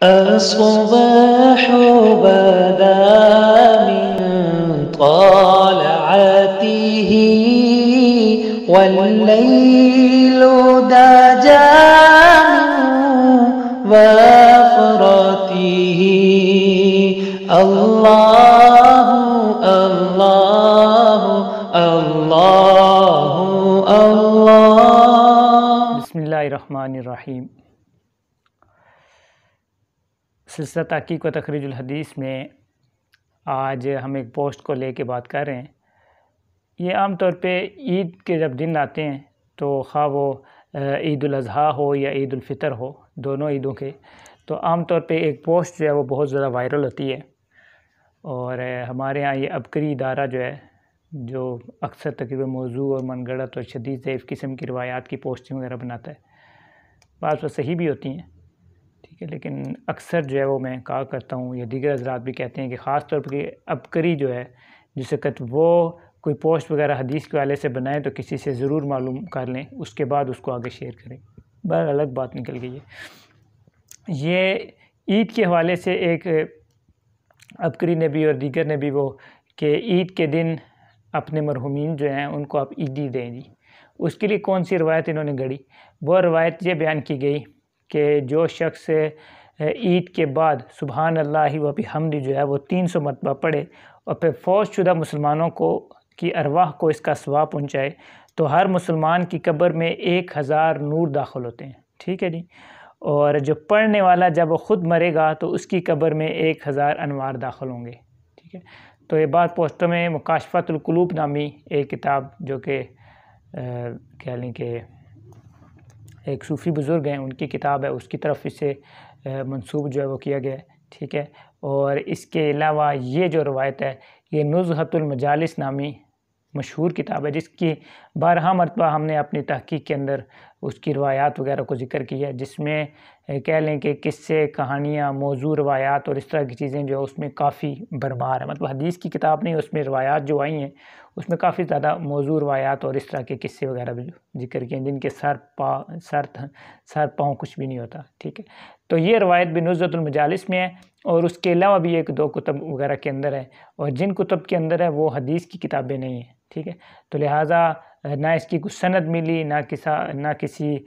الصباح بدا من طلعته والليل دجى من وفرته الله الله الله الله. بسم اللہ الرحمن الرحیم. سلسلہ تحقیق و تخریج الحدیث میں آج ہم ایک پوسٹ کو لے کے بات کر رہے ہیں. یہ عام طور پہ عید کے جب دن آتے ہیں تو خواہ وہ عید الاضحیٰ ہو یا عید الفطر ہو، دونوں عیدوں کے، تو عام طور پہ ایک پوسٹ جو ہے وہ بہت زیادہ وائرل ہوتی ہے. اور ہمارے ہاں یہ عبقری ادارہ جو ہے، جو اکثر تقریباً موضوع اور من گھڑت اور شدید ضعیف قسم کی روایات کی پوسٹنگ وغیرہ بناتا ہے. بعض وہ صحیح بھی ہوتی ہیں، ٹھیک ہے، لیکن اکثر جو ہے وہ میں کہا کرتا ہوں یا دیگر حضرات بھی کہتے ہیں کہ خاص طور پر عبقری جو ہے جسے وہ کوئی پوسٹ وغیرہ حدیث کے والے سے بنائیں تو کسی سے ضرور معلوم کر لیں، اس کے بعد اس کو آگے شیئر کریں. بہر الگ بات نکل گئی ہے. یہ عید کے حوالے سے ایک عبقری نے بھی اور دیگر نے بھی وہ کہ عید کے دن اپنے مرحومین جو ہیں ان کو آپ عیدی دیں جی. اس کے لیے کون سی روایت انہوں نے گھڑی؟ وہ روایت یہ بیان کی گئی کہ جو شخص عید کے بعد سبحان اللہ و بحمدہ جو ہے وہ 300 مرتبہ پڑھے اور پھر فوت شدہ مسلمانوں کی ارواح کو اس کا ثواب پہنچائے تو ہر مسلمان کی قبر میں 1000 نور داخل ہوتے ہیں. ٹھیک ہے جی. اور جو پڑھنے والا جب وہ خود مرے گا تو اس کی قبر میں 1000 انوار داخل ہوں گے. ٹھیک ہے. تو یہ بات پوسٹوں میں مکاشفۃ القلوب نامی ایک کتاب جو کہ کہہ لیں کہ ایک صوفی بزرگ ہیں ان کی کتاب ہے، اس کی طرف اسے منسوب جو ہے وہ کیا گیا ہے. ٹھیک ہے. اور اس کے علاوہ یہ جو روایت ہے یہ نزہۃ المجالس نامی مشہور کتاب ہے جس کی 12 مرتبہ ہم نے اپنی تحقیق کے اندر اس کی روایات وغیرہ کو ذکر کیا ہے، جس میں کہہ لیں کہ قصے، کہانیاں، موضوع روایات اور اس طرح کی چیزیں جو اس میں کافی برمار ہیں. مطلب حدیث کی کتاب نہیں، اس میں روایات جو آئی ہیں اس میں کافی زیادہ موضوع روایات اور اس طرح کے قصے وغیرہ بھی ذکر کیے ہیں جن کے سر پاؤں کچھ بھی نہیں ہوتا. ٹھیک ہے. تو یہ روایت بھی نزہۃ المجالس میں ہے اور اس کے علاوہ بھی 1-2 کتب وغیرہ کے اندر ہے، اور جن کتب کے اندر ہے وہ حدیث کی کتابیں نہیں ہیں. ٹھیک ہے. تو لہٰذا نہ اس کی کچھ سند ملی، نہ کسی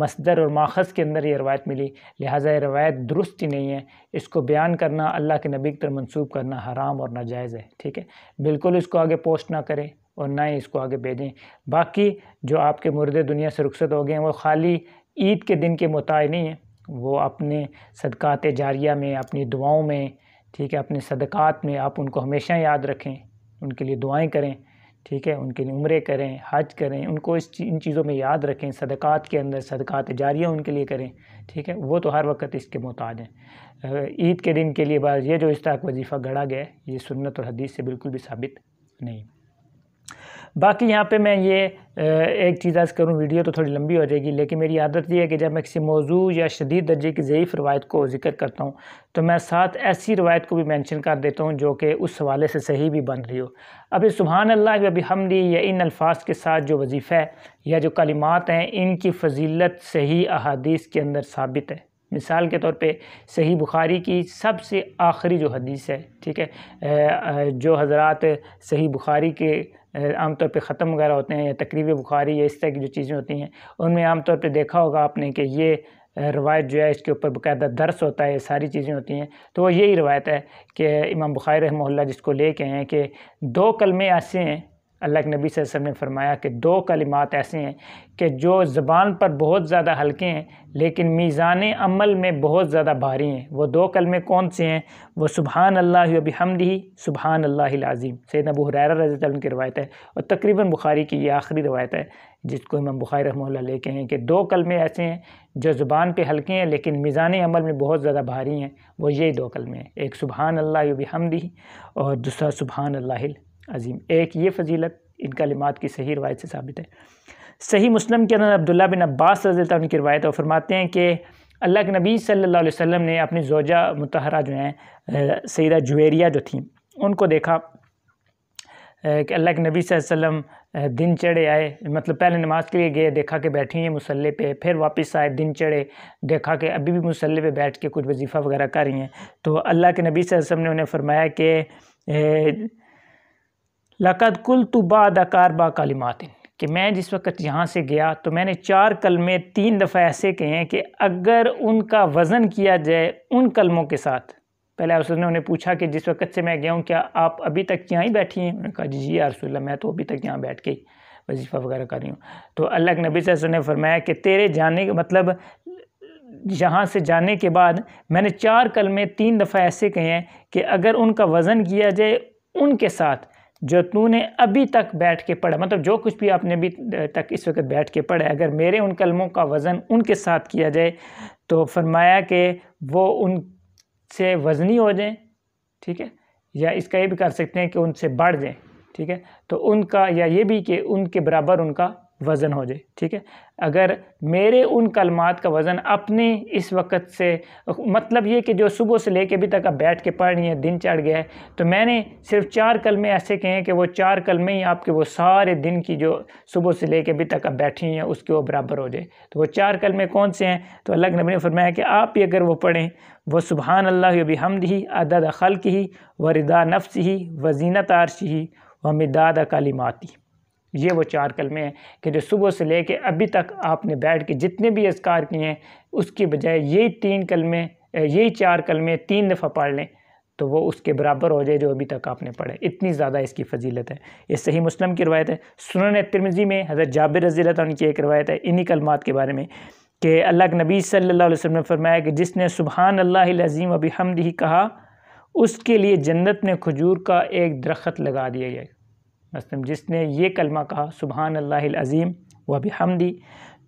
مصدر اور ماخذ کے اندر یہ روایت ملی، لہٰذا یہ روایت درست ہی نہیں ہے. اس کو بیان کرنا، اللہ کے نبی کی طرف منسوب کرنا حرام اور ناجائز ہے. ٹھیک ہے. بالکل اس کو آگے پوسٹ نہ کریں اور نہ ہی اس کو آگے بھیجیں. باقی جو آپ کے مردے دنیا سے رخصت ہو گئے ہیں وہ خالی عید کے دن کے محتاج نہیں ہیں، وہ اپنے صدقات جاریہ میں، اپنی دعاؤں میں، ٹھیک ہے، اپنے صدقات میں آپ ان کو ہمیشہ یاد رکھیں، ان کے لیے دعائیں کریں. ٹھیک ہے. ان کے لیے عمرے کریں، حج کریں، ان کو ان چیزوں میں یاد رکھیں. صدقات کے اندر صدقات جاریہ ان کے لیے کریں. ٹھیک ہے. وہ تو ہر وقت اس کے محتاج ہیں. عید کے دن کے لیے بعض یہ جو اس طرح کا وظیفہ گھڑا گیا ہے یہ سنت اور حدیث سے بالکل بھی ثابت نہیں. باقی یہاں پہ میں یہ ایک چیز عرض کروں، ویڈیو تو تھوڑی لمبی ہو جائے گی، لیکن میری عادت یہ ہے کہ جب میں کسی موضوع یا شدید درجے کی ضعیف روایت کو ذکر کرتا ہوں تو میں ساتھ ایسی روایت کو بھی مینشن کر دیتا ہوں جو کہ اس حوالے سے صحیح بھی بن رہی ہو. اب سبحان اللہ و بحمدہ یا ان الفاظ کے ساتھ جو وظیفہ ہے یا جو کلمات ہیں ان کی فضیلت صحیح احادیث کے اندر ثابت ہے. مثال کے طور پہ صحیح بخاری کی سب سے آخری جو حدیث ہے، ٹھیک ہے، جو حضرات صحیح بخاری کے عام طور پہ ختم وغیرہ ہوتے ہیں یا تقریب بخاری یا اس طرح کی جو چیزیں ہوتی ہیں ان میں عام طور پہ دیکھا ہوگا آپ نے کہ یہ روایت جو ہے اس کے اوپر باقاعدہ درس ہوتا ہے، ساری چیزیں ہوتی ہیں. تو وہ یہی روایت ہے کہ امام بخاری رحمہ اللہ جس کو لے کے ہیں کہ 2 کلمے ایسے ہیں، اللہ کے نبی صلی اللہ علیہ وسلم نے فرمایا کہ 2 کلمات ایسے ہیں کہ جو زبان پر بہت زیادہ ہلکے ہیں لیکن میزان عمل میں بہت زیادہ بھاری ہیں. وہ 2 کلمے کون سے ہیں؟ وہ سبحان اللہ و بحمدہ، سبحان اللہ العظیم. سیدنا ابو ہریرہ رضی اللہ عنہ کی روایت ہے اور تقریباً بخاری کی یہ آخری روایت ہے جس کو امام بخاری رحمہ اللہ لے کے ہیں کہ 2 کلمے ایسے ہیں جو زبان پہ ہلکے ہیں لیکن میزان عمل میں بہت زیادہ بھاری ہیں. وہ یہی 2 کلمے ہیں، ایک سبحان اللہ و بحمدہ اور دوسرا سبحان اللہ عظیم. ایک یہ فضیلت ان کلمات کی صحیح روایت سے ثابت ہے. صحیح مسلم کے اندر عبداللہ بن عباس رضی اللہ عنہ کی روایت ہے اور فرماتے ہیں کہ اللہ کے نبی صلی اللہ علیہ وسلم نے اپنی زوجہ مطہرہ جو ہیں سیدہ جویریہ جو تھیں ان کو دیکھا کہ اللہ کے نبی صلی اللہ علیہ وسلم دن چڑھے آئے، مطلب پہلے نماز کے لیے گئے، دیکھا کہ بیٹھی ہیں مصلی پہ، پھر واپس آئے، دن چڑھے، دیکھا کہ ابھی بھی مصلی پہ بیٹھ کے کچھ وظیفہ وغیرہ کر رہی ہیں، تو اللہ کے نبی صلی اللہ علیہ وسلم نے انہیں فرمایا کہ لَقَدْ قُلْتُ بَعْدَ أَرْبَعِ کلمات، کہ میں جس وقت یہاں سے گیا تو میں نے 4 کلمے 3 دفعہ ایسے کہے ہیں کہ اگر ان کا وزن کیا جائے ان کلموں کے ساتھ، پہلے اس نے انہیں پوچھا کہ جس وقت سے میں گیا ہوں کیا آپ ابھی تک یہاں ہی بیٹھی ہیں؟ انہوں نے کہا جی یا رسول اللہ میں تو ابھی تک یہاں بیٹھ کے وظیفہ وغیرہ کر رہی ہوں۔ تو اللہ کے نبی صلی اللہ علیہ وسلم نے فرمایا کہ تیرے جانے کا مطلب یہاں سے جانے کے بعد میں نے 4 کلمے 3 دفعہ ایسے کہے ہیں کہ اگر ان کا وزن کیا جائے ان کے ساتھ جو تو نے ابھی تک بیٹھ کے پڑھا، مطلب جو کچھ بھی آپ نے ابھی تک اس وقت بیٹھ کے پڑھا ہے، اگر میرے ان کلموں کا وزن ان کے ساتھ کیا جائے تو فرمایا کہ وہ ان سے وزنی ہو جائیں، ٹھیک ہے، یا اس کا یہ بھی کر سکتے ہیں کہ ان سے بڑھ جائیں، ٹھیک ہے، تو ان کا یا یہ بھی کہ ان کے برابر ان کا وزن ہو جائے، ٹھیک ہے۔ اگر میرے ان کلمات کا وزن اپنے اس وقت سے، مطلب یہ کہ جو صبح سے لے کے ابھی تک آپ بیٹھ کے پڑھ رہی ہیں، دن چڑھ گیا ہے، تو میں نے صرف 4 کلمے ایسے کہے ہیں کہ وہ 4 کلمے ہی آپ کے وہ سارے دن کی جو صبح سے لے کے ابھی تک آپ بیٹھی ہیں اس کے وہ برابر ہو جائے۔ تو وہ 4 کلمے کون سے ہیں؟ تو اللہ کے نبی نے فرمایا کہ آپ بھی اگر وہ پڑھیں، وہ سبحان اللہ و بحمدہ عدد خلقہ و رضا نفسہ و زینت عرشہ و مداد کلماتہ، یہ وہ 4 کلمے ہیں کہ جو صبح سے لے کے ابھی تک آپ نے بیٹھ کے جتنے بھی اذکار کیے ہیں اس کی بجائے یہی 3 کلمے، یہی 4 کلمے 3 دفعہ پڑھ لیں تو وہ اس کے برابر ہو جائے جو ابھی تک آپ نے پڑھے۔ اتنی زیادہ اس کی فضیلت ہے۔ یہ صحیح مسلم کی روایت ہے۔ سنن ترمذی میں حضرت جابر رضی اللہ عنہ کی ایک روایت ہے انہی کلمات کے بارے میں کہ اللہ کے نبی صلی اللہ علیہ وسلم نے فرمایا کہ جس نے سبحان اللہ العظیم و بحمدہ کہا اس کے لیے جنت میں کھجور کا ایک درخت لگا دیا جائے گا۔ مثلا جس نے یہ کلمہ کہا سبحان اللہ العظیم و بحمدہ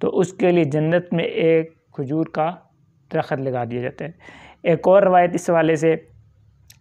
تو اس کے لیے جنت میں ایک کھجور کا درخت لگا دیا جاتا ہے۔ ایک اور روایت اس حوالے سے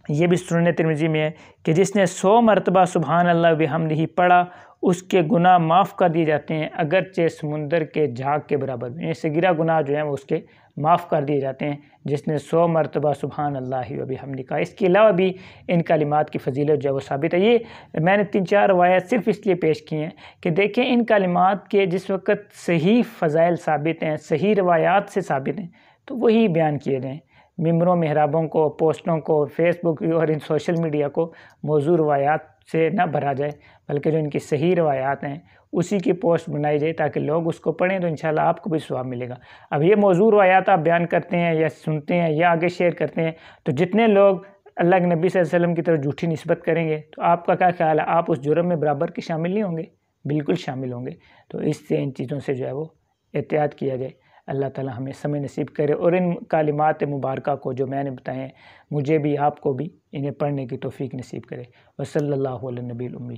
یہ بھی سنن ترمذی میں ہے کہ جس نے 100 مرتبہ سبحان اللہ و بحمدہ پڑھا اس کے گناہ معاف کر دیے جاتے ہیں اگرچہ سمندر کے جھاگ کے برابر، یعنی صغیرہ گناہ جو ہیں وہ اس کے معاف کر دیے جاتے ہیں جس نے 100 مرتبہ سبحان اللہ و بحمدہ کہا۔ اس کے علاوہ بھی ان کلمات کی فضیلت جو ہے وہ ثابت ہے۔ یہ میں نے 3-4 روایات صرف اس لیے پیش کی ہیں کہ دیکھیں ان کلمات کے جس وقت صحیح فضائل ثابت ہیں، صحیح روایات سے ثابت ہیں تو وہی بیان کیے جائیں۔ ممبروں، محرابوں کو، پوسٹوں کو، فیس بک اور ان سوشل میڈیا کو موضوع روایات سے نہ بھرا جائے بلکہ جو ان کی صحیح روایات ہیں اسی کی پوسٹ بنائی جائے تاکہ لوگ اس کو پڑھیں تو انشاءاللہ آپ کو بھی ثواب ملے گا۔ اب یہ موضوع روایات آپ بیان کرتے ہیں یا سنتے ہیں یا آگے شیئر کرتے ہیں تو جتنے لوگ اللہ کے نبی صلی اللہ علیہ وسلم کی طرف جھوٹی نسبت کریں گے تو آپ کا کیا خیال ہے؟ آپ اس جرم میں برابر کے شامل نہیں ہوں گے؟ بالکل شامل ہوں گے۔ تو اس سے ان چیزوں سے جو ہے وہ احتیاط کیا جائے۔ اللہ تعالی ہمیں سمجھ نصیب کرے اور ان کلمات مبارکہ کو جو میں نے بتائے ہیں مجھے بھی آپ کو بھی انہیں پڑھنے کی توفیق نصیب کرے۔ وصلی اللہ علی النبی الامی۔